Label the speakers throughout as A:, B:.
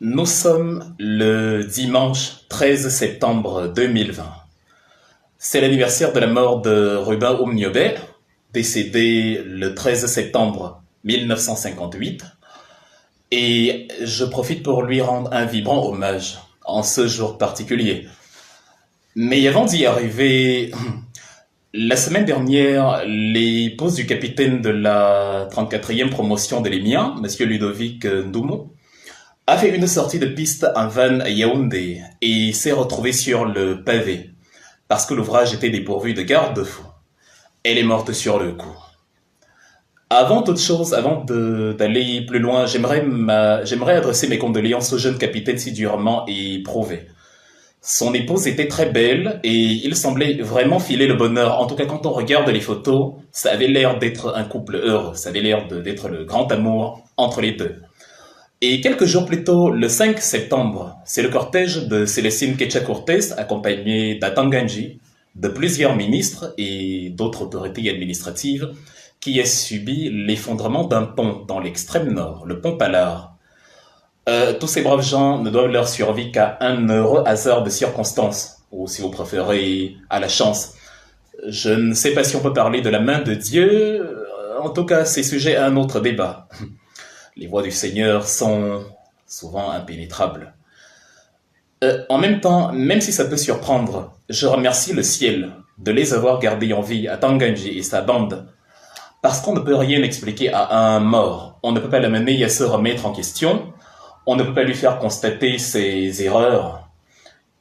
A: Nous sommes le dimanche 13 septembre 2020. C'est l'anniversaire de la mort de Ruben Oumniobé, décédé le 13 septembre 1958. Et je profite pour lui rendre un vibrant hommage en ce jour particulier. Mais avant d'y arriver, la semaine dernière, l'épouse du capitaine de la 34e promotion de l'EMIA, M. Ludovic Ndoumou, a fait une sortie de piste en van à Yaoundé et s'est retrouvée sur le pavé parce que l'ouvrage était dépourvu de garde-fou. Elle est morte sur le coup. Avant toute chose, d'aller plus loin, j'aimerais adresser mes condoléances au jeune capitaine si durement éprouvé. Son épouse était très belle et il semblait vraiment filer le bonheur. En tout cas, quand on regarde les photos, ça avait l'air d'être un couple heureux. Ça avait l'air d'être le grand amour entre les deux. Et quelques jours plus tôt, le 5 septembre, c'est le cortège de Célestine Kecha-Cortez, accompagné d'Atanganji, de plusieurs ministres et d'autres autorités administratives, qui a subi l'effondrement d'un pont dans l'extrême nord, le pont Pallard. Tous ces braves gens ne doivent leur survie qu'à un heureux hasard de circonstances, ou si vous préférez, à la chance. Je ne sais pas si on peut parler de la main de Dieu, en tout cas c'est sujet à un autre débat. Les voies du Seigneur sont souvent impénétrables. En même temps, même si ça peut surprendre, je remercie le ciel de les avoir gardés en vie à Tanganji et sa bande, parce qu'on ne peut rien expliquer à un mort. On ne peut pas l'amener à se remettre en question, on ne peut pas lui faire constater ses erreurs.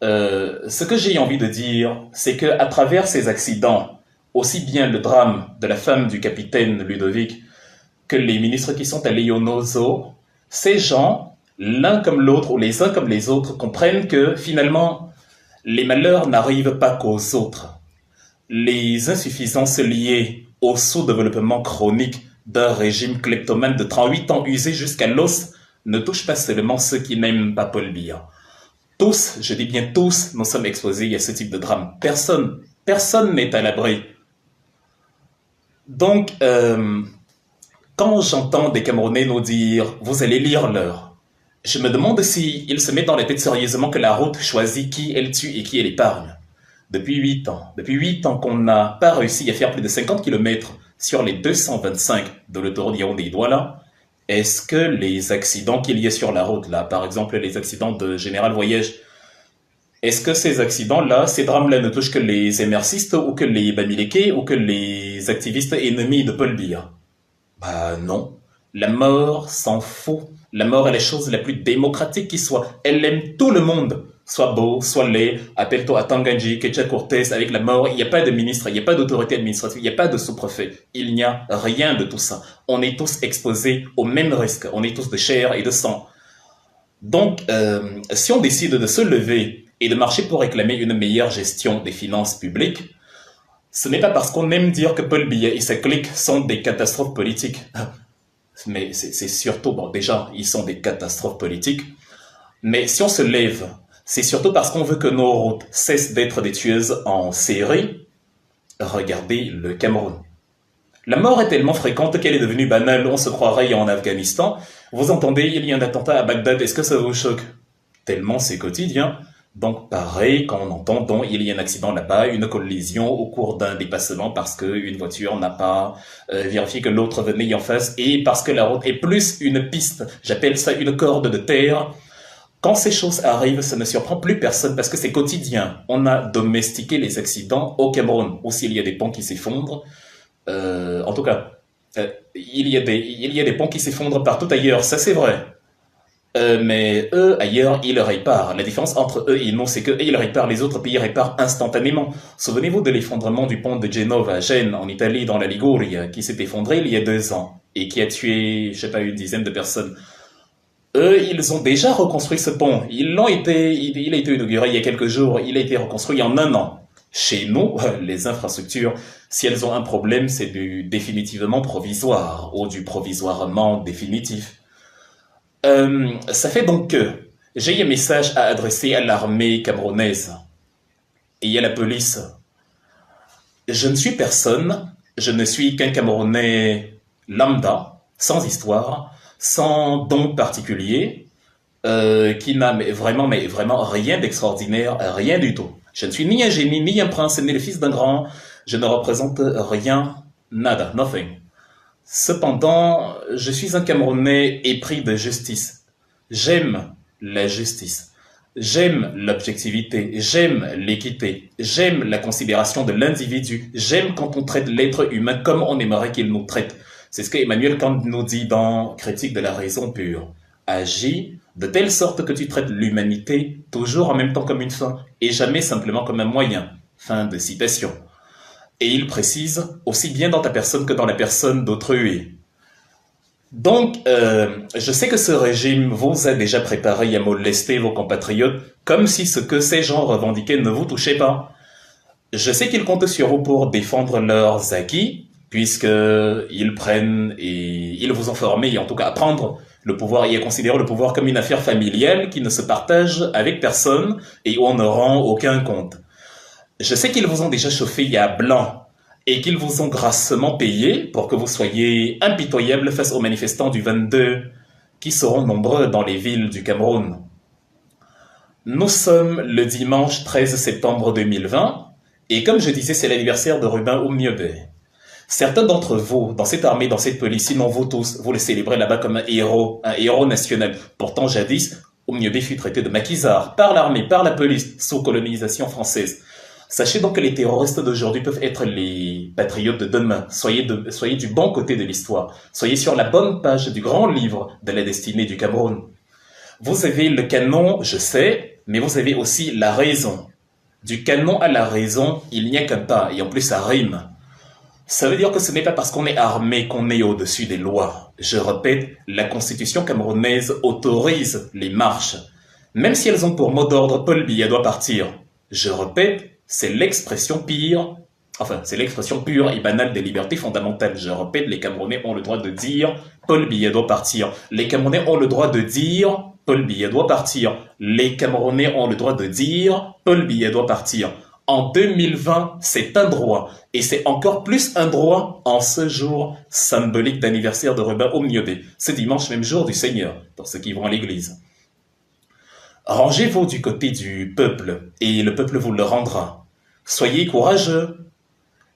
A: Ce que j'ai envie de dire, c'est que à travers ces accidents, aussi bien le drame de la femme du capitaine Ludovic que les ministres qui sont allés au Nozo, ces gens, l'un comme l'autre ou les uns comme les autres, comprennent que finalement, les malheurs n'arrivent pas qu'aux autres. Les insuffisances liées au sous-développement chronique d'un régime kleptomane de 38 ans usé jusqu'à l'os ne touchent pas seulement ceux qui n'aiment pas Paul Biya. Tous, je dis bien tous, nous sommes exposés à ce type de drame. Personne n'est à l'abri. Donc, quand j'entends des Camerounais nous dire « vous allez lire l'heure », je me demande s'ils se mettent dans la tête sérieusement que la route choisit qui elle tue et qui elle épargne. Depuis 8 ans qu'on n'a pas réussi à faire plus de 50 kilomètres sur les 225 de l'autoroute Yaoundé-Douala, est-ce que les accidents qu'il y a sur la route, là, par exemple les accidents de Général Voyage, est-ce que ces accidents-là, ces drames-là ne touchent que les émercistes ou que les Bamileke ou que les activistes ennemis de Paul Biya? Bah non. La mort s'en fout. La mort est la chose la plus démocratique qui soit. Elle aime tout le monde. Soit beau, soit laid, appelle-toi à Tanganji, Kecha Cortez, avec la mort, il n'y a pas de ministre, il n'y a pas d'autorité administrative, il n'y a pas de sous-préfet. Il n'y a rien de tout ça. On est tous exposés au même risque. On est tous de chair et de sang. Donc, si on décide de se lever et de marcher pour réclamer une meilleure gestion des finances publiques, ce n'est pas parce qu'on aime dire que Paul Biya et sa clique sont des catastrophes politiques. Mais c'est surtout, bon, déjà, ils sont des catastrophes politiques. Mais si on se lève, c'est surtout parce qu'on veut que nos routes cessent d'être des tueuses en série. Regardez le Cameroun. La mort est tellement fréquente qu'elle est devenue banale, on se croirait en Afghanistan. Vous entendez, il y a un attentat à Bagdad, est-ce que ça vous choque? Tellement c'est quotidien. Donc pareil, quand on entend donc il y a un accident là-bas, une collision au cours d'un dépassement parce qu'une voiture n'a pas vérifié que l'autre venait en face et parce que la route est plus une piste, j'appelle ça une corde de terre. Quand ces choses arrivent, ça ne surprend plus personne parce que c'est quotidien. On a domestiqué les accidents au Cameroun, où s'il y a des ponts qui s'effondrent. En tout cas, il y a des ponts qui s'effondrent partout ailleurs, ça c'est vrai. Mais eux, ailleurs, ils réparent. La différence entre eux et nous, c'est qu'eux, ils réparent, les autres pays réparent instantanément. Souvenez-vous de l'effondrement du pont de Genova à Gênes, en Italie, dans la Ligurie, qui s'est effondré il y a 2 ans et qui a tué, je sais pas, une dizaine de personnes. Eux, ils ont déjà reconstruit ce pont. Il a été inauguré il y a quelques jours, il a été reconstruit en un an. Chez nous, les infrastructures, si elles ont un problème, c'est du définitivement provisoire ou du provisoirement définitif. Ça fait donc que j'ai un message à adresser à l'armée camerounaise et à la police. Je ne suis personne, je ne suis qu'un Camerounais lambda, sans histoire, sans don particulier. qui n'a mais vraiment rien d'extraordinaire, rien du tout. Je ne suis ni un génie, ni un prince, ni le fils d'un grand. Je ne représente rien, nada, nothing. Cependant, je suis un Camerounais épris de justice. J'aime la justice. J'aime l'objectivité, j'aime l'équité, j'aime la considération de l'individu, j'aime quand on traite l'être humain comme on aimerait qu'il nous traite. C'est ce que Emmanuel Kant nous dit dans Critique de la raison pure. Agis de telle sorte que tu traites l'humanité toujours en même temps comme une fin et jamais simplement comme un moyen. Fin de citation. Et il précise, aussi bien dans ta personne que dans la personne d'autrui. Donc, je sais que ce régime vous a déjà préparé à molester vos compatriotes comme si ce que ces gens revendiquaient ne vous touchait pas. Je sais qu'ils comptent sur vous pour défendre leurs acquis, puisqu'ils prennent et ils vous ont formé, et en tout cas à prendre le pouvoir et à considérer le pouvoir comme une affaire familiale qui ne se partage avec personne et où on ne rend aucun compte. Je sais qu'ils vous ont déjà chauffé à blanc et qu'ils vous ont grassement payé pour que vous soyez impitoyables face aux manifestants du 22 qui seront nombreux dans les villes du Cameroun. Nous sommes le dimanche 13 septembre 2020 et comme je disais, c'est l'anniversaire de Ruben Oumniobé. Certains d'entre vous, dans cette armée, dans cette police, sinon vous tous, vous le célébrez là-bas comme un héros national. Pourtant, jadis, Oumniobé fut traité de maquisard par l'armée, par la police, sous colonisation française. Sachez donc que les terroristes d'aujourd'hui peuvent être les patriotes de demain. Soyez du bon côté de l'histoire. Soyez sur la bonne page du grand livre de la destinée du Cameroun. Vous avez le canon, je sais, mais vous avez aussi la raison. Du canon à la raison, il n'y a qu'un pas, et en plus ça rime. Ça veut dire que ce n'est pas parce qu'on est armé qu'on est au-dessus des lois. Je répète, la constitution camerounaise autorise les marches. Même si elles ont pour mot d'ordre Paul Biya doit partir. Je répète, c'est l'expression pure et banale des libertés fondamentales. Je répète, les Camerounais ont le droit de dire Paul Biya doit partir. Les Camerounais ont le droit de dire Paul Biya doit partir. Les Camerounais ont le droit de dire Paul Biya doit partir. En 2020, c'est un droit. Et c'est encore plus un droit en ce jour symbolique d'anniversaire de Ruben Oumniobé. Ce dimanche, même jour du Seigneur, pour ceux qui vont à l'église. Rangez-vous du côté du peuple, et le peuple vous le rendra. Soyez courageux.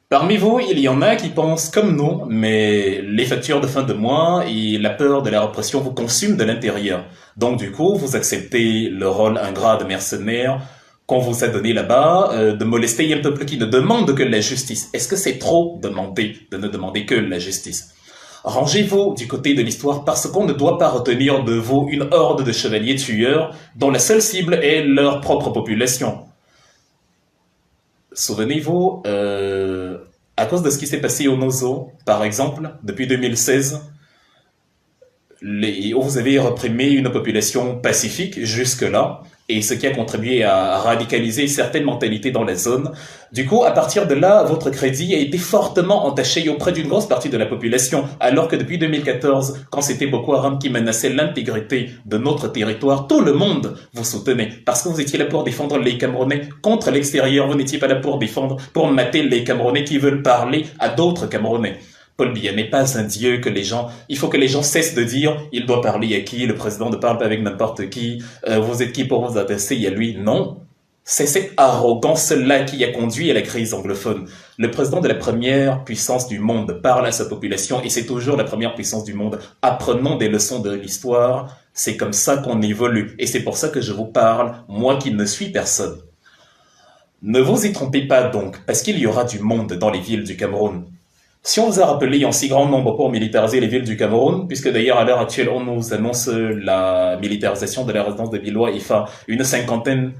A: Parmi vous, il y en a qui pensent comme nous, mais les factures de fin de mois et la peur de la répression vous consument de l'intérieur. Donc du coup, vous acceptez le rôle ingrat de mercenaire qu'on vous a donné là-bas, de molester un peuple qui ne demande que la justice. Est-ce que c'est trop demander de ne demander que la justice? Rangez-vous du côté de l'histoire parce qu'on ne doit pas retenir de vous une horde de chevaliers tueurs dont la seule cible est leur propre population. Souvenez-vous, à cause de ce qui s'est passé au Nozo, par exemple, depuis 2016, où vous avez reprimé une population pacifique jusque-là, et ce qui a contribué à radicaliser certaines mentalités dans la zone. Du coup, à partir de là, votre crédit a été fortement entaché auprès d'une grosse partie de la population, alors que depuis 2014, quand c'était Boko Haram qui menaçait l'intégrité de notre territoire, tout le monde vous soutenait, parce que vous étiez là pour défendre les Camerounais contre l'extérieur, vous n'étiez pas là pour pour mater les Camerounais qui veulent parler à d'autres Camerounais. Paul Biya n'est pas un dieu il faut que les gens cessent de dire, il doit parler à qui, le président ne parle pas avec n'importe qui, vous êtes qui pour vous adresser à lui? Non. C'est cette arrogance-là qui a conduit à la crise anglophone. Le président de la première puissance du monde parle à sa population et c'est toujours la première puissance du monde. Apprenons des leçons de l'histoire. C'est comme ça qu'on évolue. Et c'est pour ça que je vous parle, moi qui ne suis personne. Ne vous y trompez pas donc, parce qu'il y aura du monde dans les villes du Cameroun. Si on vous a rappelé en si grand nombre pour militariser les villes du Cameroun, puisque d'ailleurs à l'heure actuelle on nous annonce la militarisation de la résidence de Billois, enfin une cinquantaine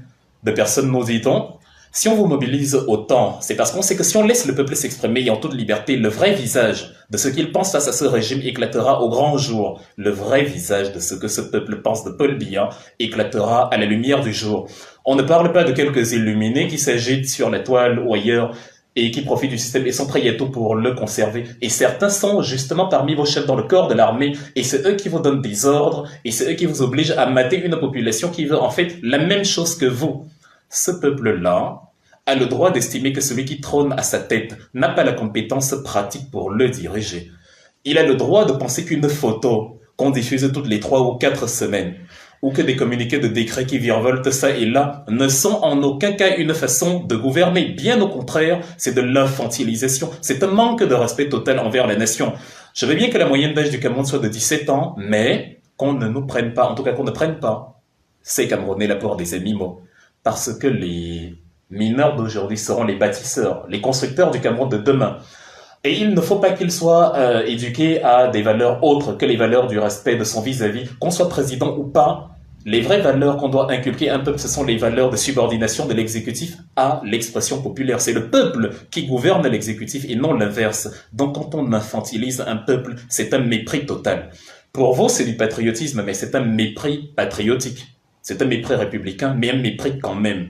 A: de personnes nous dit-on, si on vous mobilise autant, c'est parce qu'on sait que si on laisse le peuple s'exprimer en toute liberté, le vrai visage de ce qu'il pense face à ce régime éclatera au grand jour. Le vrai visage de ce que ce peuple pense de Paul Biya éclatera à la lumière du jour. On ne parle pas de quelques illuminés qui s'agitent sur la toile ou ailleurs, et qui profitent du système et sont prêts à tout pour le conserver. Et certains sont justement parmi vos chefs dans le corps de l'armée, et c'est eux qui vous donnent des ordres, et c'est eux qui vous obligent à mater une population qui veut en fait la même chose que vous. Ce peuple-là a le droit d'estimer que celui qui trône à sa tête n'a pas la compétence pratique pour le diriger. Il a le droit de penser qu'une photo qu'on diffuse toutes les 3 ou 4 semaines, ou que des communiqués de décret qui virevoltent ça et là ne sont en aucun cas une façon de gouverner. Bien au contraire, c'est de l'infantilisation. C'est un manque de respect total envers la nation. Je veux bien que la moyenne d'âge du Cameroun soit de 17 ans, mais qu'on ne nous prenne pas, en tout cas qu'on ne prenne pas ces Camerounais là pour des animaux. Parce que les mineurs d'aujourd'hui seront les bâtisseurs, les constructeurs du Cameroun de demain. Et il ne faut pas qu'il soit éduqué à des valeurs autres que les valeurs du respect de son vis-à-vis, qu'on soit président ou pas. Les vraies valeurs qu'on doit inculquer à un peuple, ce sont les valeurs de subordination de l'exécutif à l'expression populaire. C'est le peuple qui gouverne l'exécutif et non l'inverse. Donc quand on infantilise un peuple, c'est un mépris total. Pour vous, c'est du patriotisme, mais c'est un mépris patriotique. C'est un mépris républicain, mais un mépris quand même.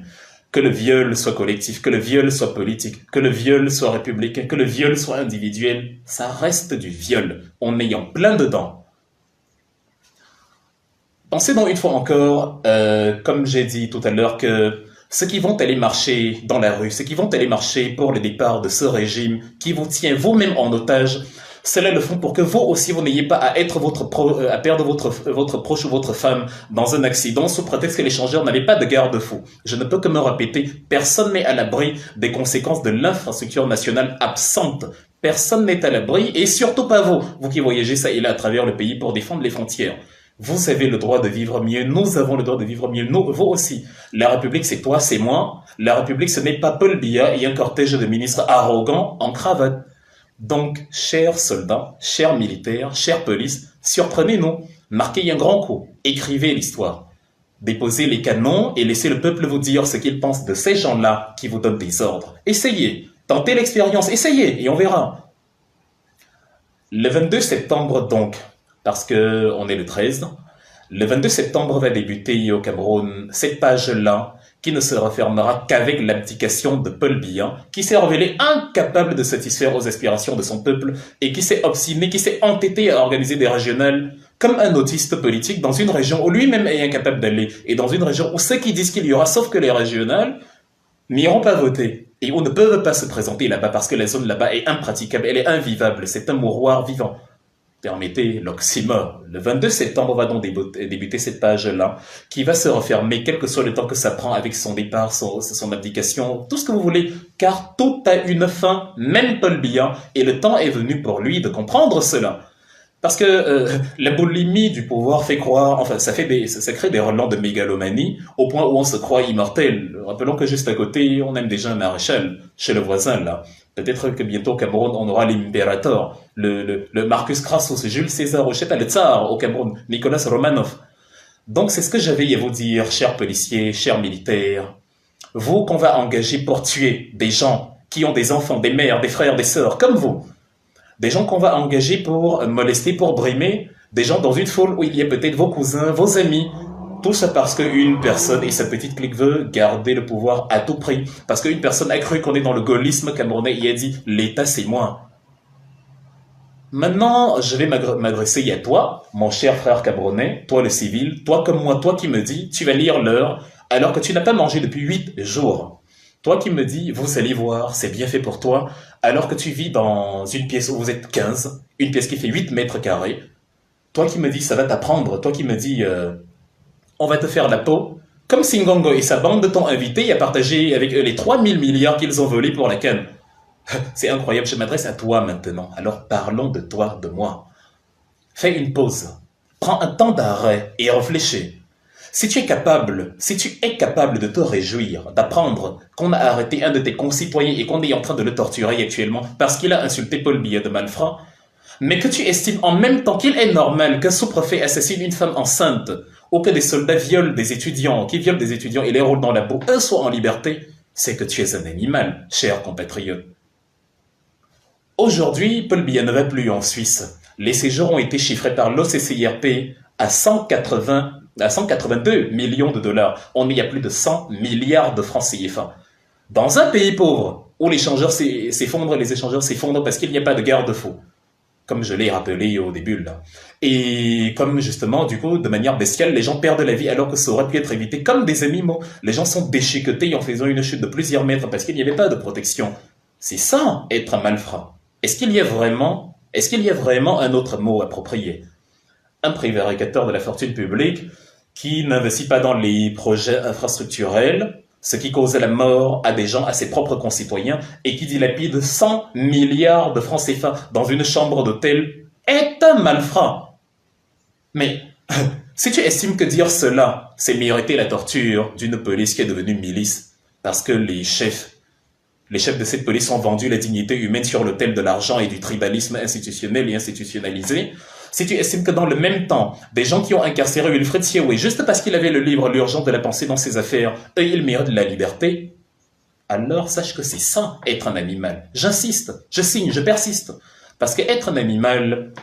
A: Que le viol soit collectif, que le viol soit politique, que le viol soit républicain, que le viol soit individuel, ça reste du viol. On est en plein dedans. Pensez donc une fois encore, comme j'ai dit tout à l'heure, que ceux qui vont aller marcher dans la rue, ceux qui vont aller marcher pour le départ de ce régime qui vous tient vous-même en otage, cela le font pour que vous aussi, vous n'ayez pas à être à perdre votre proche ou votre femme dans un accident sous prétexte que l'échangeur n'avait pas de garde-fou. Je ne peux que me répéter, personne n'est à l'abri des conséquences de l'infrastructure nationale absente. Personne n'est à l'abri et surtout pas vous, vous qui voyagez ça et là à travers le pays pour défendre les frontières. Vous avez le droit de vivre mieux, nous avons le droit de vivre mieux, nous, vous aussi. La République, c'est toi, c'est moi. La République, ce n'est pas Paul Biya et un cortège de ministres arrogants en cravate. Donc, chers soldats, chers militaires, chère police, surprenez-nous, marquez un grand coup, écrivez l'histoire. Déposez les canons et laissez le peuple vous dire ce qu'il pense de ces gens-là qui vous donnent des ordres. Essayez, tentez l'expérience, essayez et on verra. Le 22 septembre donc, parce que on est le 13, le 22 septembre va débuter au Cameroun cette page-là qui ne se refermera qu'avec l'abdication de Paul Biya, qui s'est révélé incapable de satisfaire aux aspirations de son peuple et qui s'est obstiné, qui s'est entêté à organiser des régionales comme un autiste politique dans une région où lui-même est incapable d'aller et dans une région où ceux qui disent qu'il y aura, sauf que les régionales, n'iront pas voter et où ne peuvent pas se présenter là-bas parce que la zone là-bas est impraticable, elle est invivable, c'est un mouroir vivant. Permettez l'oxymore. Le 22 septembre va donc débuter cette page-là, qui va se refermer, quel que soit le temps que ça prend avec son départ, son abdication, tout ce que vous voulez, car tout a une fin, même Paul Biya, et le temps est venu pour lui de comprendre cela. Parce que la boulimie du pouvoir fait croire, enfin ça crée des relents de mégalomanie, au point où on se croit immortel. Rappelons que juste à côté, on aime déjà un maréchal, chez le voisin là. Peut-être que bientôt au Cameroun, on aura l'impérator, le Marcus Crassus, Jules César, au le tsar au Cameroun, Nicolas Romanov. Donc c'est ce que j'avais à vous dire, chers policiers, chers militaires. Vous qu'on va engager pour tuer des gens qui ont des enfants, des mères, des frères, des sœurs, comme vous. Des gens qu'on va engager pour molester, pour brimer, des gens dans une foule où il y a peut-être vos cousins, vos amis. Tout ça parce qu'une personne et sa petite clique veut garder le pouvoir à tout prix. Parce qu'une personne a cru qu'on est dans le gaullisme camerounais et a dit « l'État c'est moi ». Maintenant, je vais m'adresser à toi, mon cher frère camerounais, toi le civil, toi comme moi, toi qui me dis « tu vas lire l'heure alors que tu n'as pas mangé depuis 8 jours ». Toi qui me dis, vous allez voir, c'est bien fait pour toi, alors que tu vis dans une pièce où vous êtes 15, une pièce qui fait 8 mètres carrés. Toi qui me dis, ça va t'apprendre. Toi qui me dis, on va te faire la peau. Comme Singongo et sa bande t'ont invité à partager avec eux les 3000 milliards qu'ils ont volés pour la canne. C'est incroyable, je m'adresse à toi maintenant. Alors parlons de toi, de moi. Fais une pause. Prends un temps d'arrêt et réfléchis. Si tu es capable de te réjouir, d'apprendre qu'on a arrêté un de tes concitoyens et qu'on est en train de le torturer actuellement parce qu'il a insulté Paul Biya de malfrat, mais que tu estimes en même temps qu'il est normal qu'un sous-préfet assassine une femme enceinte ou que des soldats violent des étudiants, et les roulent dans la boue, eux soient en liberté, c'est que tu es un animal, cher compatriote. Aujourd'hui, Paul Biya ne va plus en Suisse. Les séjours ont été chiffrés par l'OCCIRP à 182 millions de dollars. On est à plus de 100 milliards de francs CFA. Dans un pays pauvre, où l'échangeur s'effondre, les échangeurs s'effondrent parce qu'il n'y a pas de garde-fou. Comme je l'ai rappelé au début, là. Et comme justement, du coup, de manière bestiale, les gens perdent la vie alors que ça aurait pu être évité comme des animaux. Les gens sont déchiquetés en faisant une chute de plusieurs mètres parce qu'il n'y avait pas de protection. C'est ça, être un malfrat. Est-ce qu'il y a vraiment un autre mot approprié? Un prévaricateur de la fortune publique qui n'investit pas dans les projets infrastructurels, ce qui cause la mort à des gens, à ses propres concitoyens, et qui dilapide 100 milliards de francs CFA dans une chambre d'hôtel, est un malfrat. Mais si tu estimes que dire cela, c'est mériter la torture d'une police qui est devenue milice, parce que les chefs de cette police ont vendu la dignité humaine sur l'autel de l'argent et du tribalisme institutionnel et institutionnalisé, si tu estimes que dans le même temps, des gens qui ont incarcéré Wilfred Siaoui juste parce qu'il avait le livre L'urgence de la pensée dans ses affaires, eux, ils méritent la liberté, alors sache que c'est ça, être un animal. J'insiste, je signe, je persiste. Parce que être un animal,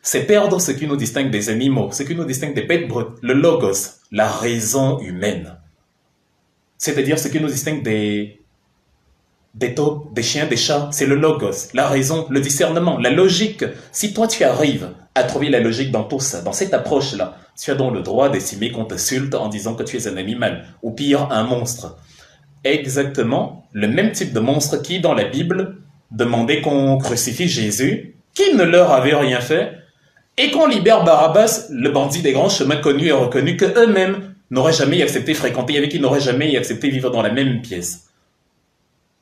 A: c'est perdre ce qui nous distingue des animaux, ce qui nous distingue des bêtes brutes, le logos, la raison humaine. C'est-à-dire ce qui nous distingue des taupes, des chiens, des chats, c'est le logos, la raison, le discernement, la logique. Si toi tu arrives à trouver la logique dans tout ça, dans cette approche-là, tu as donc le droit d'estimer qu'on t'insulte en disant que tu es un animal, ou pire, un monstre. Exactement le même type de monstre qui, dans la Bible, demandait qu'on crucifie Jésus, qui ne leur avait rien fait, et qu'on libère Barabbas, le bandit des grands chemins connus et reconnus, que eux-mêmes n'auraient jamais accepté fréquenter, avec qui n'auraient jamais accepté vivre dans la même pièce.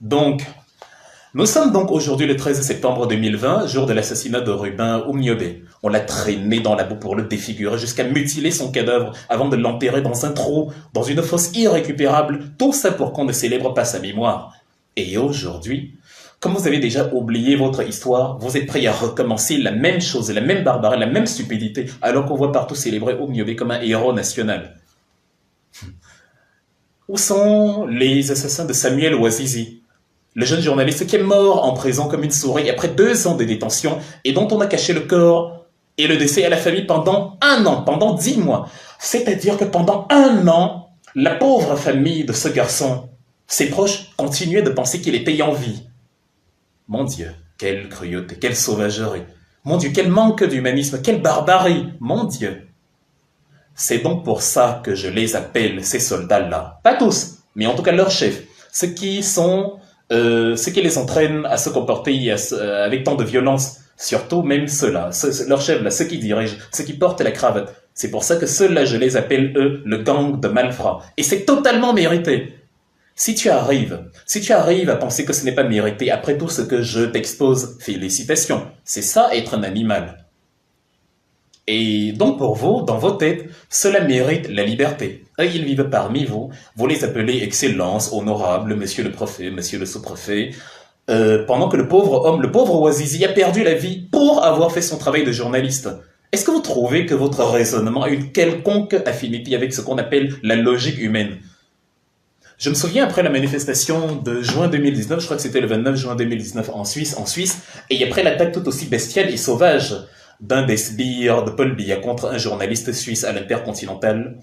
A: Donc, nous sommes donc aujourd'hui le 13 septembre 2020, jour de l'assassinat de Ruben Oumniobé. On l'a traîné dans la boue pour le défigurer jusqu'à mutiler son cadavre avant de l'enterrer dans un trou, dans une fosse irrécupérable, tout ça pour qu'on ne célèbre pas sa mémoire. Et aujourd'hui, comme vous avez déjà oublié votre histoire, vous êtes prêts à recommencer la même chose, la même barbarie, la même stupidité, alors qu'on voit partout célébrer Oumniobé comme un héros national. Où sont les assassins de Samuel Ouazizi, le jeune journaliste qui est mort en prison comme une souris après 2 ans de détention et dont on a caché le corps et le décès à la famille pendant 1 an, pendant 10 mois. C'est-à-dire que pendant 1 an, la pauvre famille de ce garçon, ses proches continuaient de penser qu'il était en vie. Mon Dieu, quelle cruauté, quelle sauvagerie. Mon Dieu, quel manque d'humanisme, quelle barbarie. Mon Dieu. C'est donc pour ça que je les appelle, ces soldats-là. Pas tous, mais en tout cas leurs chefs. Ceux qui les entraînent à se comporter avec tant de violence. Surtout même ceux-là, leurs chefs, là, ceux qui dirigent, ceux qui portent la cravate. C'est pour ça que ceux-là, je les appelle, eux, le gang de malfrats. Et c'est totalement mérité. Si tu arrives à penser que ce n'est pas mérité, après tout ce que je t'expose, félicitations. C'est ça, être un animal. Et donc pour vous, dans vos têtes, cela mérite la liberté. Eux, ils vivent parmi vous, vous les appelez Excellence, Honorable, Monsieur le Préfet, Monsieur le Sous-Préfet, pendant que le pauvre homme, le pauvre Ouazizi a perdu la vie pour avoir fait son travail de journaliste. Est-ce que vous trouvez que votre raisonnement a une quelconque affinité avec ce qu'on appelle la logique humaine? Je me souviens après la manifestation de juin 2019, je crois que c'était le 29 juin 2019 en Suisse, et après l'attaque tout aussi bestiale et sauvage d'un des sbires de Paul Biya contre un journaliste suisse à l'Intercontinental,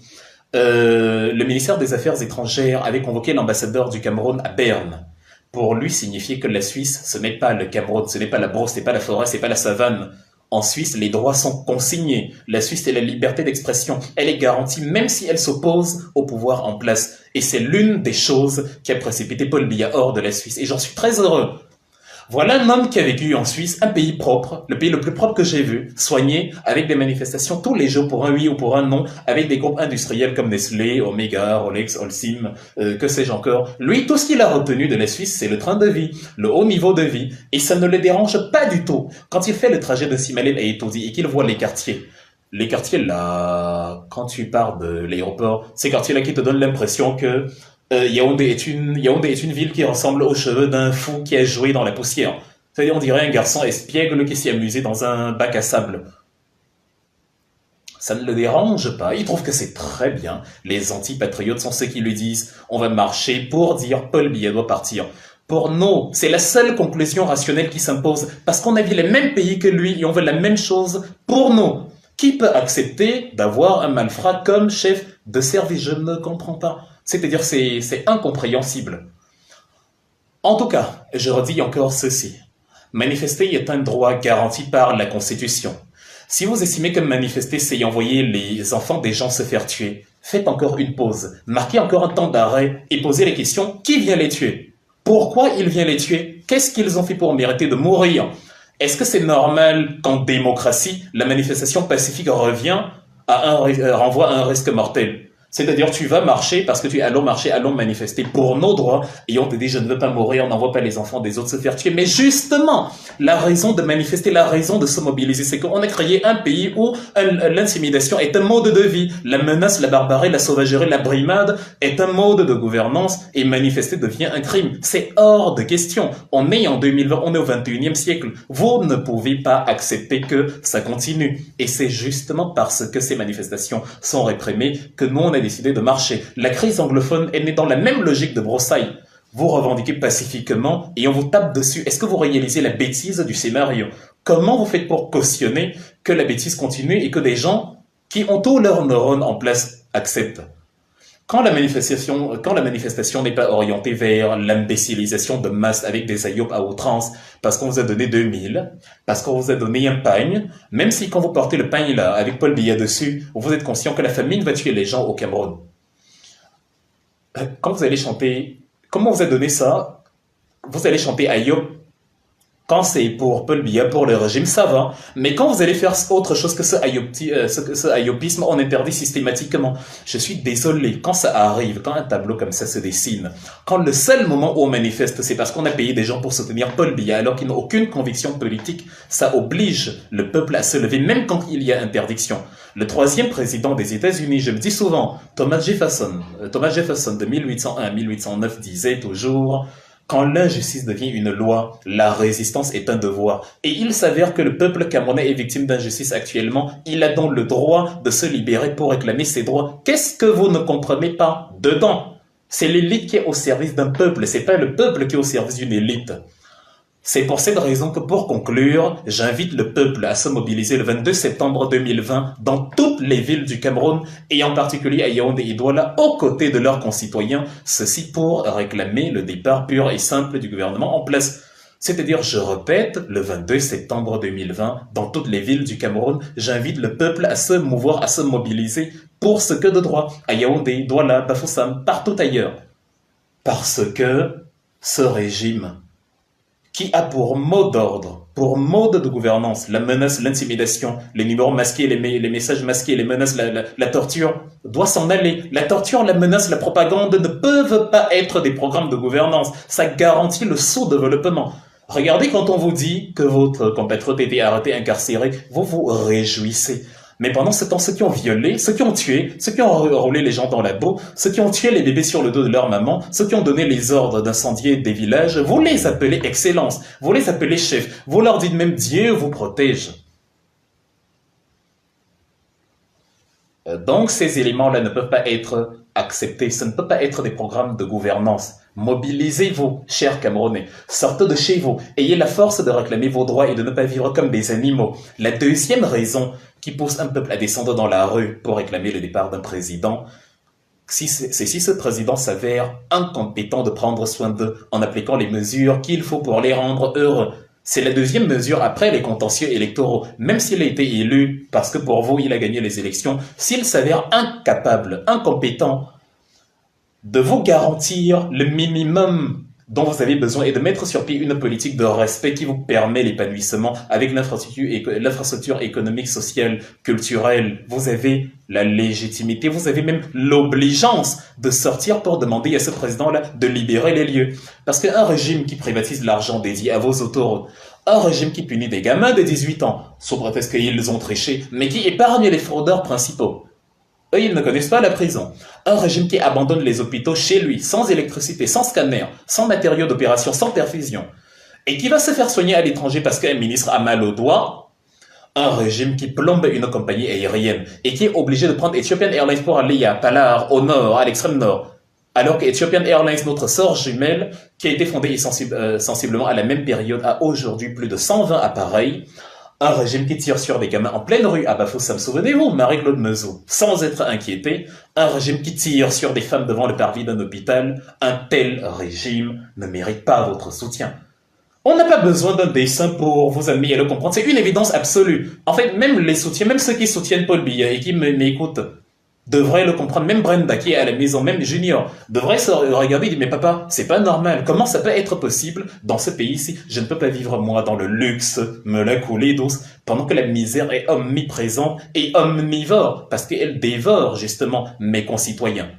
A: le ministère des Affaires étrangères avait convoqué l'ambassadeur du Cameroun à Berne pour lui signifier que la Suisse, ce n'est pas le Cameroun, ce n'est pas la brousse, ce n'est pas la forêt, ce n'est pas la savane. En Suisse, les droits sont consignés. La Suisse, c'est la liberté d'expression. Elle est garantie même si elle s'oppose au pouvoir en place. Et c'est l'une des choses qui a précipité Paul Biya hors de la Suisse. Et j'en suis très heureux. Voilà un homme qui a vécu en Suisse, un pays propre, le pays le plus propre que j'ai vu, soigné, avec des manifestations tous les jours pour un oui ou pour un non, avec des groupes industriels comme Nestlé, Omega, Rolex, Holcim, que sais-je encore. Lui, tout ce qu'il a retenu de la Suisse, c'est le train de vie, le haut niveau de vie, et ça ne le dérange pas du tout. Quand il fait le trajet de Simalem à Etoudi et qu'il voit les quartiers là, quand tu pars de l'aéroport, ces quartiers-là qui te donnent l'impression que Yaoundé est une ville qui ressemble aux cheveux d'un fou qui a joué dans la poussière. C'est-à-dire, on dirait un garçon espiègle qui s'est amusé dans un bac à sable. Ça ne le dérange pas, il trouve que c'est très bien. Les antipatriotes sont ceux qui lui disent « on va marcher pour dire Paul Biya doit partir ». Pour nous, c'est la seule conclusion rationnelle qui s'impose, parce qu'on a vu les mêmes pays que lui et on veut la même chose pour nous. Qui peut accepter d'avoir un malfrat comme chef de service? Je ne comprends pas. C'est-à-dire, c'est incompréhensible. En tout cas, je redis encore ceci. Manifester est un droit garanti par la Constitution. Si vous estimez que manifester, c'est envoyer les enfants des gens se faire tuer, faites encore une pause, marquez encore un temps d'arrêt et posez les questions. Qui vient les tuer? Pourquoi il vient les tuer? Qu'est-ce qu'ils ont fait pour mériter de mourir? Est-ce que c'est normal qu'en démocratie, la manifestation pacifique revient renvoie à un risque mortel. C'est-à-dire, tu vas marcher parce que tu es allons marcher, allons manifester pour nos droits, et on te dit, je ne veux pas mourir, on n'envoie pas les enfants des autres se faire tuer. Mais justement, la raison de manifester, la raison de se mobiliser, c'est qu'on a créé un pays où l'intimidation est un mode de vie. La menace, la barbarie, la sauvagerie, la brimade est un mode de gouvernance, et manifester devient un crime. C'est hors de question. On est en 2020, on est au 21e siècle. Vous ne pouvez pas accepter que ça continue. Et c'est justement parce que ces manifestations sont réprimées que nous, on a décidé de marcher. La crise anglophone est née dans la même logique de broussailles. Vous revendiquez pacifiquement et on vous tape dessus. Est-ce que vous réalisez la bêtise du scénario? Comment vous faites pour cautionner que la bêtise continue et que des gens qui ont tous leurs neurones en place acceptent? Quand la manifestation n'est pas orientée vers l'imbécilisation de masse avec des aïeux à outrance, parce qu'on vous a donné 2000, parce qu'on vous a donné un pagne, même si quand vous portez le pagne là, avec Paul Biya dessus, vous êtes conscient que la famine va tuer les gens au Cameroun. Quand vous allez chanter, comment on vous a donné ça? Vous allez chanter aïeux. Quand c'est pour Paul Biya, pour le régime, ça va. Mais quand vous allez faire autre chose que ce ayopisme, on interdit systématiquement. Je suis désolé, quand ça arrive, quand un tableau comme ça se dessine, quand le seul moment où on manifeste, c'est parce qu'on a payé des gens pour soutenir Paul Biya, alors qu'ils n'ont aucune conviction politique, ça oblige le peuple à se lever, même quand il y a interdiction. Le troisième président des États-Unis, je me dis souvent, Thomas Jefferson de 1801 à 1809 disait toujours: quand l'injustice devient une loi, la résistance est un devoir. Et il s'avère que le peuple camerounais est victime d'injustice actuellement. Il a donc le droit de se libérer pour réclamer ses droits. Qu'est-ce que vous ne comprenez pas dedans? C'est l'élite qui est au service d'un peuple, c'est pas le peuple qui est au service d'une élite. C'est pour cette raison que, pour conclure, j'invite le peuple à se mobiliser le 22 septembre 2020 dans toutes les villes du Cameroun et en particulier à Yaoundé et Douala aux côtés de leurs concitoyens, ceci pour réclamer le départ pur et simple du gouvernement en place. C'est-à-dire, je répète, le 22 septembre 2020, dans toutes les villes du Cameroun, j'invite le peuple à se mouvoir, à se mobiliser pour ce que de droit, à Yaoundé, Douala, Bafoussam, partout ailleurs. Parce que ce régime qui a pour mot d'ordre, pour mode de gouvernance, la menace, l'intimidation, les numéros masqués, les messages masqués, les menaces, la torture, doit s'en aller. La torture, la menace, la propagande ne peuvent pas être des programmes de gouvernance. Ça garantit le sous-développement. Regardez quand on vous dit que votre compatriote a été arrêté, incarcéré, vous vous réjouissez. Mais pendant ce temps, ceux qui ont violé, ceux qui ont tué, ceux qui ont roulé les gens dans la boue, ceux qui ont tué les bébés sur le dos de leur maman, ceux qui ont donné les ordres d'incendier des villages, vous les appelez excellence, vous les appelez chefs, vous leur dites même Dieu vous protège. Donc ces éléments-là ne peuvent pas être acceptés, ce ne peut pas être des programmes de gouvernance. Mobilisez-vous, chers Camerounais, sortez de chez vous, ayez la force de réclamer vos droits et de ne pas vivre comme des animaux. La deuxième raison qui pousse un peuple à descendre dans la rue pour réclamer le départ d'un président, c'est si ce président s'avère incompétent de prendre soin d'eux en appliquant les mesures qu'il faut pour les rendre heureux. C'est la deuxième mesure après les contentieux électoraux. Même s'il a été élu, parce que pour vous, il a gagné les élections, s'il s'avère incapable, incompétent de vous garantir le minimum dont vous avez besoin et de mettre sur pied une politique de respect qui vous permet l'épanouissement avec l'infrastructure économique, sociale, culturelle. Vous avez la légitimité, vous avez même l'obligeance de sortir pour demander à ce président-là de libérer les lieux. Parce qu'un régime qui privatise l'argent dédié à vos autoroutes, un régime qui punit des gamins de 18 ans, sous prétexte qu'ils ont triché, mais qui épargne les fraudeurs principaux, eux, ils ne connaissent pas la prison. Un régime qui abandonne les hôpitaux chez lui, sans électricité, sans scanner, sans matériaux d'opération, sans perfusion, et qui va se faire soigner à l'étranger parce qu'un ministre a mal au doigt. Un régime qui plombe une compagnie aérienne et qui est obligé de prendre Ethiopian Airlines pour aller à Palar, au nord, à l'extrême nord. Alors que Ethiopian Airlines, notre sœur jumelle, qui a été fondée sensiblement à la même période, a aujourd'hui plus de 120 appareils. Un régime qui tire sur des gamins en pleine rue à Bafoussam, souvenez-vous, Marie-Claude Mezot, sans être inquiété. Un régime qui tire sur des femmes devant le parvis d'un hôpital. Un tel régime ne mérite pas votre soutien. On n'a pas besoin d'un dessin pour vous amener à le comprendre. C'est une évidence absolue. En fait, même les soutiens, même ceux qui soutiennent Paul Biya et qui m'écoutent, devrait le comprendre. Même Brenda, qui est à la maison, même Junior, devrait se regarder et dire, mais papa, c'est pas normal. Comment ça peut être possible dans ce pays-ci? Je ne peux pas vivre, moi, dans le luxe, me la couler douce, pendant que la misère est omniprésente et omnivore, parce qu'elle dévore, justement, mes concitoyens.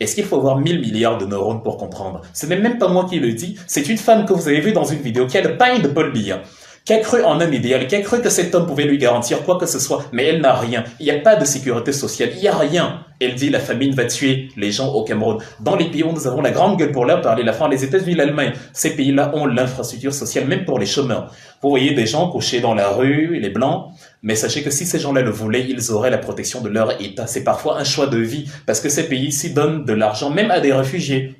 A: Est-ce qu'il faut avoir 1000 milliards de neurones pour comprendre? Ce n'est même pas moi qui le dis, c'est une femme que vous avez vue dans une vidéo qui a le pain de Paul Biya, qui a cru en un idéal, qui a cru que cet homme pouvait lui garantir quoi que ce soit, mais elle n'a rien. Il n'y a pas de sécurité sociale, il n'y a rien. Elle dit la famine va tuer les gens au Cameroun. Dans les pays où nous avons la grande gueule pour leur parler, la France, les États-Unis, l'Allemagne, ces pays-là ont l'infrastructure sociale, même pour les chômeurs. Vous voyez des gens couchés dans la rue, les blancs, mais sachez que si ces gens-là le voulaient, ils auraient la protection de leur État. C'est parfois un choix de vie, parce que ces pays-ci donnent de l'argent même à des réfugiés.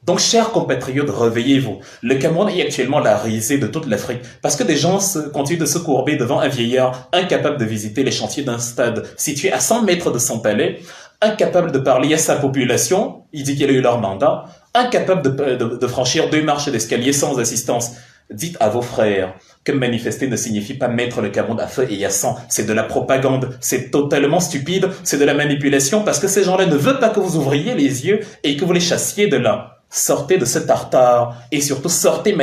A: Donc, chers compatriotes, réveillez-vous. Le Cameroun est actuellement la risée de toute l'Afrique parce que des gens continuent de se courber devant un vieillard incapable de visiter les chantiers d'un stade situé à 100 mètres de son palais, incapable de parler à sa population, il dit qu'il a eu leur mandat, incapable de franchir 2 marches d'escalier sans assistance. Dites à vos frères que manifester ne signifie pas mettre le Cameroun à feu et à sang. C'est de la propagande, c'est totalement stupide, c'est de la manipulation parce que ces gens-là ne veulent pas que vous ouvriez les yeux et que vous les chassiez de là. Sortez de ce tartare et surtout sortez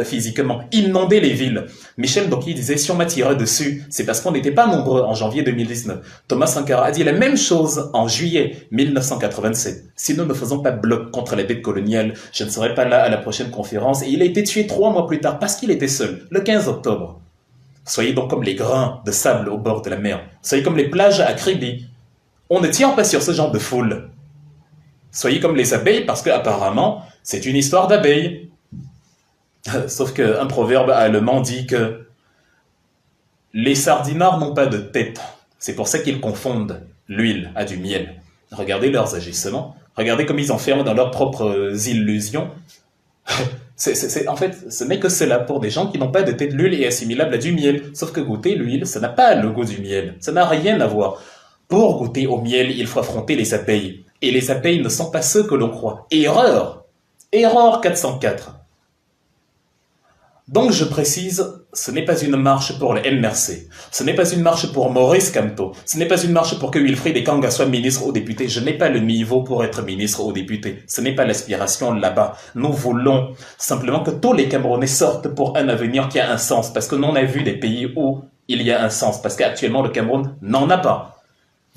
A: physiquement, inondez les villes. Michel Doki disait si on m'a tiré dessus, c'est parce qu'on n'était pas nombreux en janvier 2019. Thomas Sankara a dit la même chose en juillet 1987. Si nous ne faisons pas bloc contre la dette coloniale, je ne serai pas là à la prochaine conférence et il a été tué 3 mois plus tard parce qu'il était seul, le 15 octobre. Soyez donc comme les grains de sable au bord de la mer. Soyez comme les plages à Kribi. On ne tient pas sur ce genre de foule. Soyez comme les abeilles parce qu'apparemment, c'est une histoire d'abeilles. Sauf qu'un proverbe allemand dit que les sardinards n'ont pas de tête. C'est pour ça qu'ils confondent l'huile à du miel. Regardez leurs agissements. Regardez comme ils enferment dans leurs propres illusions. En fait, ce n'est que cela pour des gens qui n'ont pas de tête. L'huile est assimilable à du miel. Sauf que goûter l'huile, ça n'a pas le goût du miel. Ça n'a rien à voir. Pour goûter au miel, il faut affronter les abeilles. Et les abeilles ne sont pas ceux que l'on croit. Erreur! Erreur 404. Donc je précise, ce n'est pas une marche pour le MRC. Ce n'est pas une marche pour Maurice Kamto. Ce n'est pas une marche pour que Wilfried Ekanga soit ministre ou député. Je n'ai pas le niveau pour être ministre ou député. Ce n'est pas l'aspiration là-bas. Nous voulons simplement que tous les Camerounais sortent pour un avenir qui a un sens. Parce que nous on a vu des pays où il y a un sens. Parce qu'actuellement le Cameroun n'en a pas.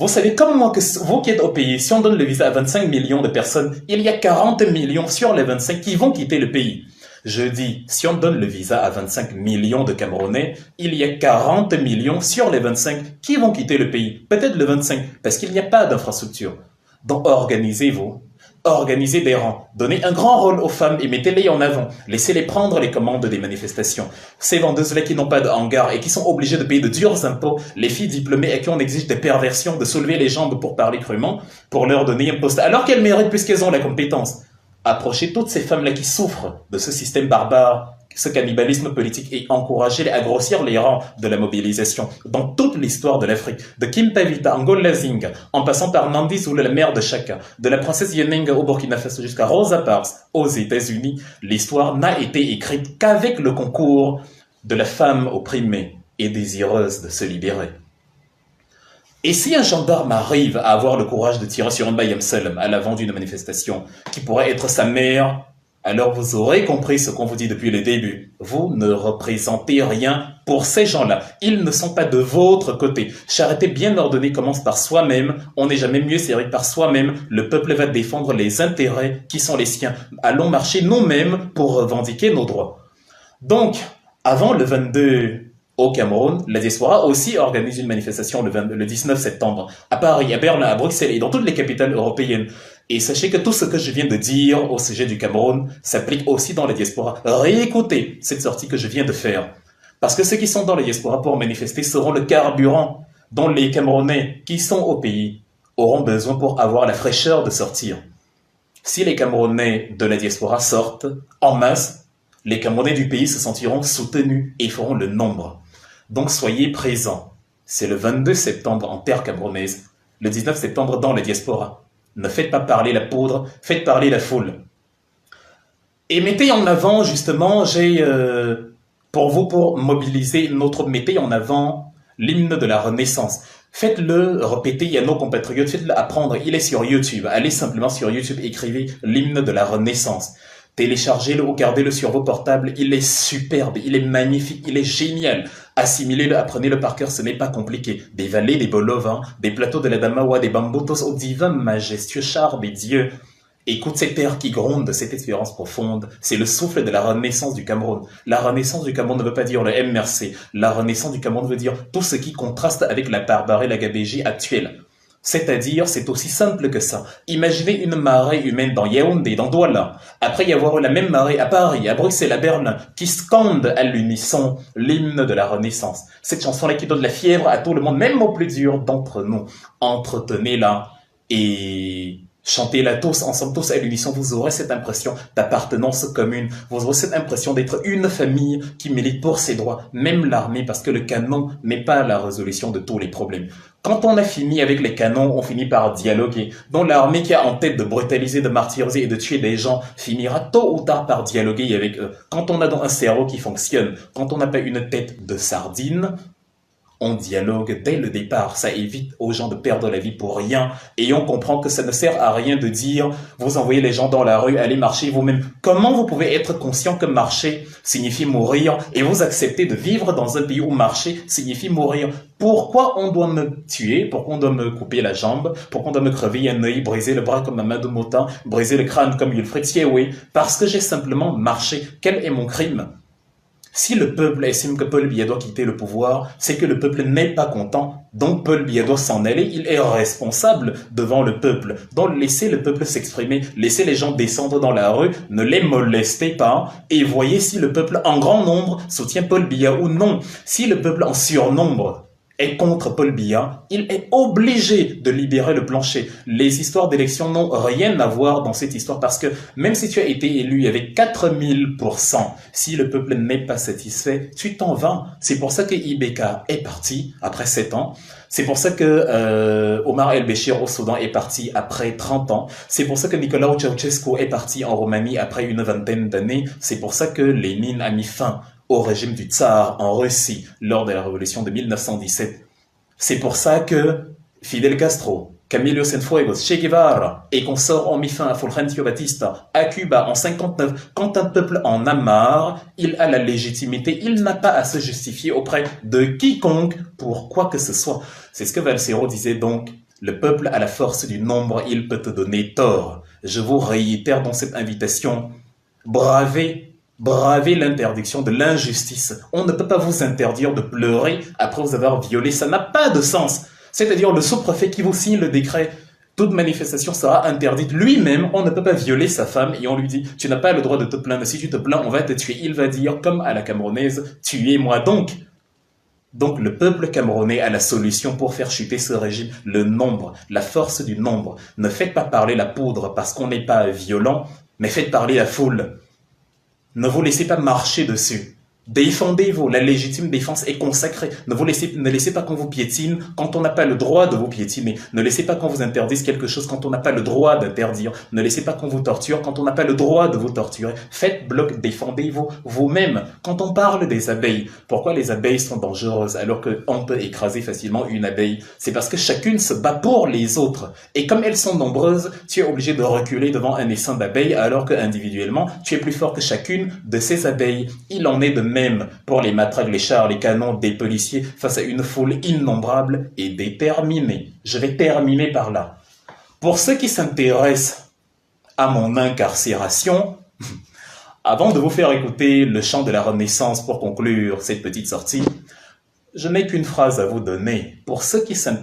A: Vous savez comme moi que vous qui êtes au pays, si on donne le visa à 25 millions de personnes, il y a 40 millions sur les 25 qui vont quitter le pays. Je dis, si on donne le visa à 25 millions de Camerounais, il y a 40 millions sur les 25 qui vont quitter le pays. Peut-être le 25, parce qu'il n'y a pas d'infrastructure. Donc organisez-vous. Organisez des rangs, donnez un grand rôle aux femmes et mettez-les en avant. Laissez-les prendre les commandes des manifestations. Ces vendeuses-là qui n'ont pas de hangar et qui sont obligées de payer de durs impôts, les filles diplômées à qui on exige des perversions de soulever les jambes pour parler crûment, pour leur donner un poste, alors qu'elles méritent puisqu'elles ont la compétence. Approchez toutes ces femmes-là qui souffrent de ce système barbare, ce cannibalisme politique et encouragez-les à grossir les rangs de la mobilisation dans toute l'histoire de l'Afrique, de Kimpavita, Ngola Zinga, en passant par Nandi Zulu, la mère de Chaka, de la princesse Yenenga au Burkina Faso jusqu'à Rosa Parks aux États-Unis, l'histoire n'a été écrite qu'avec le concours de la femme opprimée et désireuse de se libérer. Et si un gendarme arrive à avoir le courage de tirer sur un Bayam Salem à l'avant d'une manifestation, qui pourrait être sa mère, alors vous aurez compris ce qu'on vous dit depuis le début. Vous ne représentez rien pour ces gens-là. Ils ne sont pas de votre côté. Charité bien ordonnée commence par soi-même. On n'est jamais mieux servi par soi-même. Le peuple va défendre les intérêts qui sont les siens. Allons marcher nous-mêmes pour revendiquer nos droits. Donc, avant le 22 au Cameroun, la diaspora aussi organise une manifestation le 19 septembre à Paris, à Berlin, à Bruxelles et dans toutes les capitales européennes. Et sachez que tout ce que je viens de dire au sujet du Cameroun s'applique aussi dans la diaspora. Réécoutez cette sortie que je viens de faire. Parce que ceux qui sont dans la diaspora pour manifester seront le carburant dont les Camerounais qui sont au pays auront besoin pour avoir la fraîcheur de sortir. Si les Camerounais de la diaspora sortent en masse, les Camerounais du pays se sentiront soutenus et feront le nombre. Donc soyez présents. C'est le 22 septembre en terre camerounaise, le 19 septembre dans la diaspora. Ne faites pas parler la poudre, faites parler la foule. Et mettez en avant, justement, pour mobiliser mettez en avant l'hymne de la Renaissance. Faites-le répéter, il y a nos compatriotes, faites-le apprendre, il est sur YouTube. Allez simplement sur YouTube, écrivez l'hymne de la Renaissance. Téléchargez-le ou gardez-le sur vos portables, il est superbe, il est magnifique, il est génial. Assimilez-le, apprenez-le par cœur, ce n'est pas compliqué. Des vallées, des bolovins, des plateaux de la Damawa, des bambutos au divin majestueux char des dieux. Écoute cette terre qui gronde, cette espérance profonde. C'est le souffle de la renaissance du Cameroun. La renaissance du Cameroun ne veut pas dire le MRC. La renaissance du Cameroun veut dire tout ce qui contraste avec la barbarie, la gabégie actuelle. C'est-à-dire, c'est aussi simple que ça. Imaginez une marée humaine dans Yaoundé, dans Douala, après y avoir eu la même marée à Paris, à Bruxelles, à Berlin, qui scande à l'unisson l'hymne de la Renaissance. Cette chanson-là qui donne la fièvre à tout le monde, même aux plus durs d'entre nous. Entretenez-la et chantez-la tous, ensemble, tous à l'unisson, vous aurez cette impression d'appartenance commune, vous aurez cette impression d'être une famille qui milite pour ses droits, même l'armée, parce que le canon n'est pas la résolution de tous les problèmes. Quand on a fini avec les canons, on finit par dialoguer. Donc l'armée qui a en tête de brutaliser, de martyriser et de tuer des gens finira tôt ou tard par dialoguer avec eux. Quand on a donc un cerveau qui fonctionne, quand on n'a pas une tête de sardine, on dialogue dès le départ, ça évite aux gens de perdre la vie pour rien et on comprend que ça ne sert à rien de dire vous envoyez les gens dans la rue, allez marcher vous-même. Comment vous pouvez être conscient que marcher signifie mourir et vous acceptez de vivre dans un pays où marcher signifie mourir? Pourquoi on doit me tuer? Pourquoi on doit me couper la jambe? Pourquoi on doit me crever un œil, briser le bras comme Mamadou Motin, briser le crâne comme Wilfred Thiéwé? Parce que j'ai simplement marché. Quel est mon crime? Si le peuple estime que Paul Biya doit quitter le pouvoir, c'est que le peuple n'est pas content, donc Paul Biya doit s'en aller, il est responsable devant le peuple. Donc laissez le peuple s'exprimer, laissez les gens descendre dans la rue, ne les molestez pas, et voyez si le peuple en grand nombre soutient Paul Biya ou non. Si le peuple en surnombre est contre Paul Biya, il est obligé de libérer le plancher. Les histoires d'élection n'ont rien à voir dans cette histoire parce que même si tu as été élu avec 4000%, si le peuple n'est pas satisfait, tu t'en vas. C'est pour ça que Ibeka est parti après 7 ans. C'est pour ça que Omar El-Béchir au Soudan est parti après 30 ans. C'est pour ça que Nicolae Ceausescu est parti en Roumanie après une vingtaine d'années. C'est pour ça que Lénine a mis fin au régime du Tsar en Russie lors de la révolution de 1917. C'est pour ça que Fidel Castro, Camilo Cienfuegos, Che Guevara et consorts ont mis fin à Fulgencio Batista à Cuba en 59. Quand un peuple en a marre, il a la légitimité, il n'a pas à se justifier auprès de quiconque pour quoi que ce soit. C'est ce que Valsero disait donc. Le peuple a la force du nombre, il peut te donner tort. Je vous réitère dans cette invitation, bravez l'interdiction de l'injustice. On ne peut pas vous interdire de pleurer après vous avoir violé. Ça n'a pas de sens. C'est-à-dire le sous-préfet qui vous signe le décret. Toute manifestation sera interdite. Lui-même, on ne peut pas violer sa femme et on lui dit « Tu n'as pas le droit de te plaindre. Si tu te plains, on va te tuer. » Il va dire, comme à la camerounaise, « Tuez-moi donc !» Donc le peuple camerounais a la solution pour faire chuter ce régime, le nombre, la force du nombre. Ne faites pas parler la poudre parce qu'on n'est pas violent, mais faites parler la foule. Ne vous laissez pas marcher dessus. Défendez-vous. La légitime défense est consacrée. Ne laissez pas qu'on vous piétine quand on n'a pas le droit de vous piétiner. Ne laissez pas qu'on vous interdise quelque chose quand on n'a pas le droit d'interdire. Ne laissez pas qu'on vous torture quand on n'a pas le droit de vous torturer. Faites bloc, défendez-vous vous-même. Quand on parle des abeilles, pourquoi les abeilles sont dangereuses alors qu'on peut écraser facilement une abeille? C'est parce que chacune se bat pour les autres. Et comme elles sont nombreuses, tu es obligé de reculer devant un essaim d'abeilles alors que individuellement, tu es plus fort que chacune de ces abeilles. Il en est de même pour les matraques, les chars, les canons des policiers face à une foule innombrable et déterminée. Je vais terminer par là. Pour ceux qui s'intéressent à mon incarcération, avant de vous faire écouter le chant de la Renaissance pour conclure cette petite sortie, je n'ai qu'une phrase à vous donner. Pour ceux qui s'intéressent